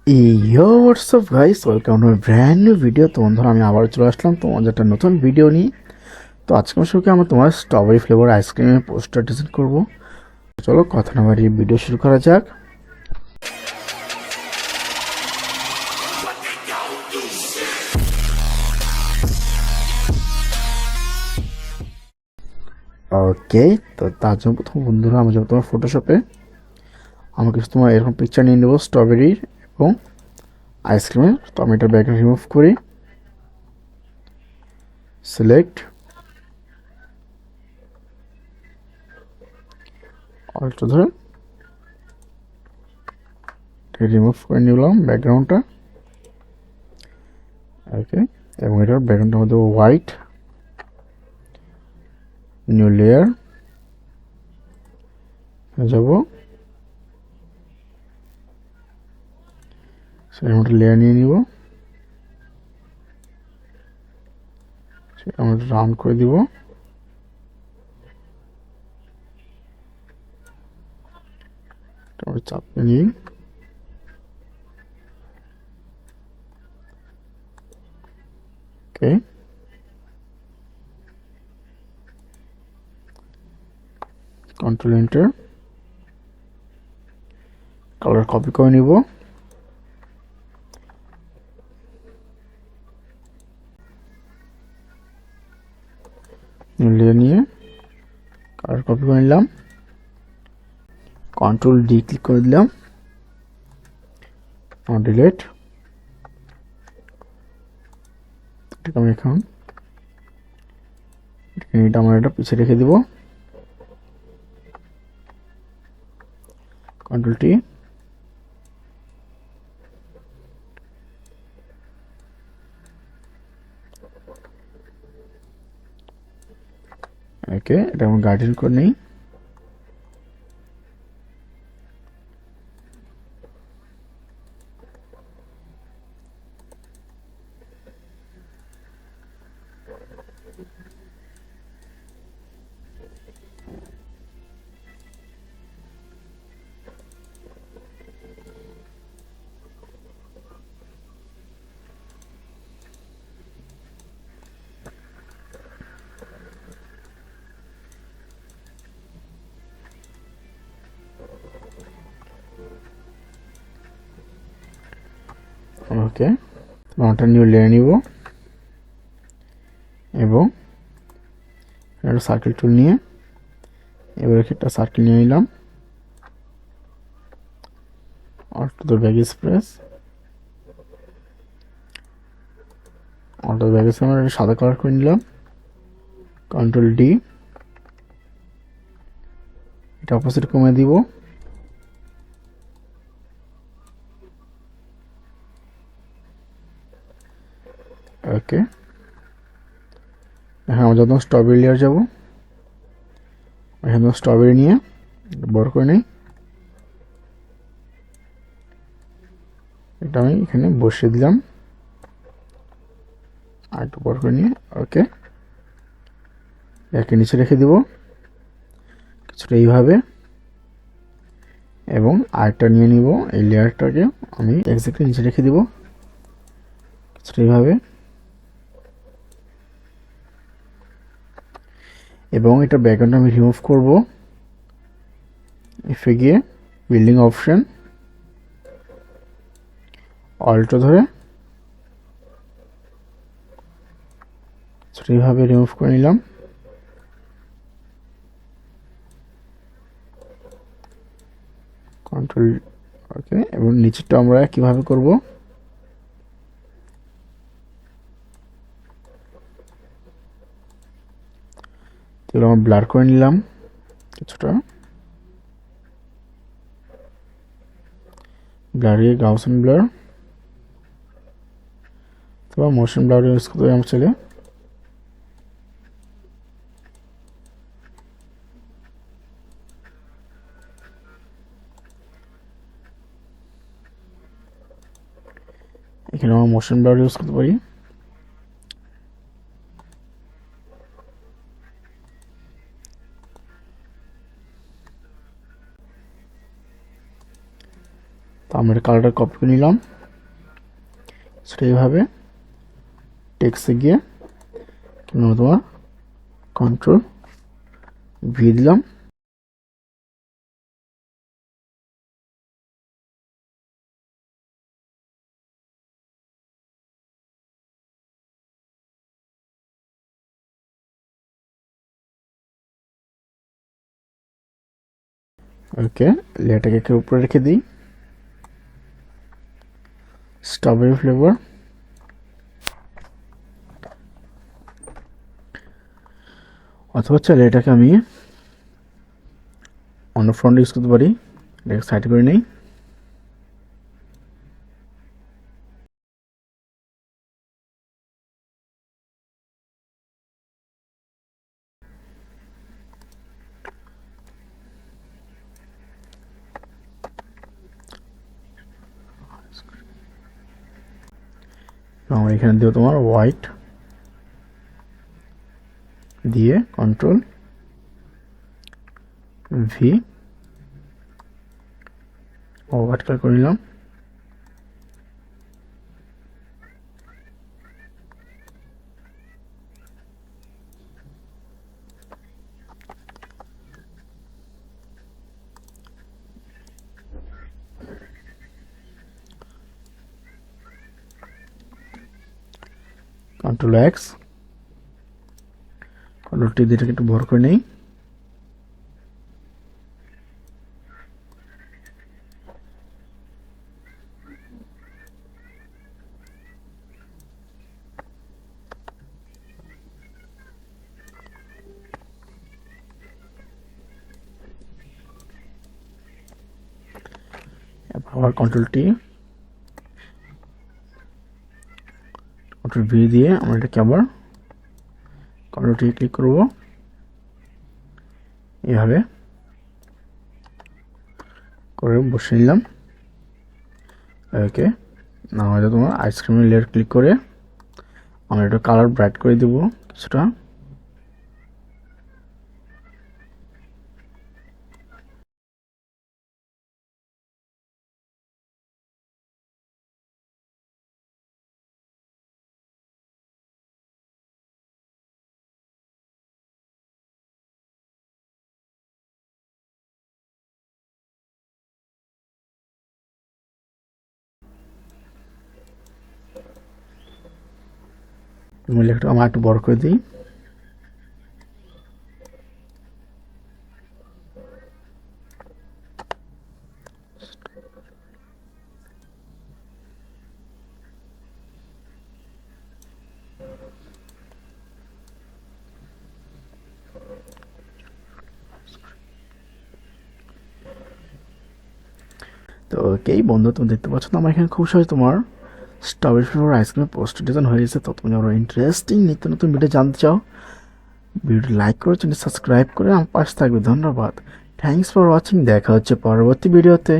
Yo WhatsApp guys, welcome to my brand new video. তো বন্ধুরা, আমি আবার চলে আসলাম তোমাদের একটা নতুন ভিডিও নিয়ে। তো আজকে আমি তোমার স্ট্রবেরি ফ্লেভার আইসক্রিমের পোস্টার ডিজাইন করবো। চলো কথা না বাড়িয়ে ভিডিও শুরু করা যাক। ওকে, তো তার জন্য প্রথম বন্ধুরা আমি যাবো তোমার ফটোশপে। আমি কিছু তোমার এরকম পিকচার নিয়ে নেবো স্ট্রবেরির এবং আইসক্রিমের। তো আমি এটার ব্যাকগ্রাউন্ড রিমুভ করি, সিলেক্ট অল্ট ধরে রিমুভ করে নিলাম ব্যাকগ্রাউন্ডটা। ওকে, এবং এটার ব্যাকগ্রাউন্ডের মধ্যে হোয়াইট, নিউ লেয়ার যাব, সেটার মধ্যে লেয়ার নিয়ে নিব, সেটা আমরা রাউন্ড করে দিব। চাপে নিই, ওকে, কন্ট্রোল এন্টার, কালার কপি করে নিব, লেয়ার নিয়ে কালার কপি করে নিলাম, কন্ট্রোল ডি ক্লিক করে দিলাম, ডিলেট। এটাকে আমি এখন এটা আমার এটা পিছিয়ে রেখে দিব, কন্ট্রোল টি, ওকে, এটা আমি গার্ডেন করে নিই। ওকে, একটা নিউ লেয়ার নিব এবং একটা সার্কেল টুল নিয়ে এবার একটা সার্কেল নিয়ে নিলাম, অল্টো দ্য ব্যাক স্প্রেস, অল্টো দ্য ব্যাক স্প্রেস সাদা কালার করে নিলাম, কন্ট্রোল ডি, এটা অপোজিট কমে দিব, ওকে। এখন আমরা যখন স্ট্রবেরি লেয়ার যাবো, এখানে স্ট্রবেরি নিয়ে বড় করে নিই, এটা আমি এখানে বসিয়ে দিলাম আর একটু বড় করে নিয়ে, ওকে। একে নিচে রেখে দিব কিছুটা এইভাবে, এবং আরেকটা নিয়ে নিব, এই লেয়ারটাকে আমি এক্স্যাক্টলি নিচে রেখে দিব কিছুটা এইভাবে, এবং এটা ব্যাকগ্রাউন্ড আমি রিমুভ করব। এফে গিয়ে বিল্ডিং অপশন, অল্টো ধরে এইভাবে রিমুভ করে নিলাম, কন্ট্রোল, ওকে। এবং নিচেরটা আমরা কিভাবে করব, এগুলো আমরা ব্লার করে নিলাম কিছুটা, ব্লারে গাউসিয়ান ব্লার অথবা মোশন ব্লার ইউজ করতে আমরা চলে, এখানে আমরা মোশন ব্লার ইউজ করতে পারি। তো আমরা কালারটা কপি করে নিলাম, সেটা এইভাবে টেক্সটে গিয়ে তোমার কন্ট্রোল ভি দিলাম। ওকে, লেটাকে উপরে রেখে দিই। স্ট্রবেরি ফ্লেভার, অথবা চাইলে এটাকে আমি অন্য ফ্রন্ট ইউজ করতে পারি। এটাকে সাইড করে নেই। আমার এখানে দিও তোমার হোয়াইট দিয়ে কন্ট্রোল ভি হোয়াইট কালার করে নিলাম। কন্ট্রোল এক্স, কন্ট্রোল টি দিয়ে একটু বড় করে নেই। আবার কন্ট্রোল টি, কন্ট্রোল ভি দিয়ে আমরা এটাকে আবার কন্ট্রোল টি ক্লিক করব। এইভাবে করে বসে নিলাম। ওকে, না হয়তো তোমার আইসক্রিমের লেয়ার ক্লিক করে আমরা এটা কালার ব্রাইট করে দেবো কিছুটা। লেখাটা আমরা একটু বড় করে দিই। তো ওকেই বন্ধু, তুমি দেখতে পাচ্ছ না আমার এখানে খুব সহজ তোমার স্ট্রবেরি ফ্লেভার আইসক্রিমের পোস্টার ডিজাইন হয়ে গেছে। তো তুমি আরও ইন্টারেস্টিং নিত্য নতুন ভিডিও জানতে চাও, ভিডিওটি লাইক করে চ্যানেল সাবস্ক্রাইব করে আমার পাশে থাকবে। ধন্যবাদ, থ্যাংকস ফর ওয়াচিং। দেখা হচ্ছে পরবর্তী ভিডিওতে।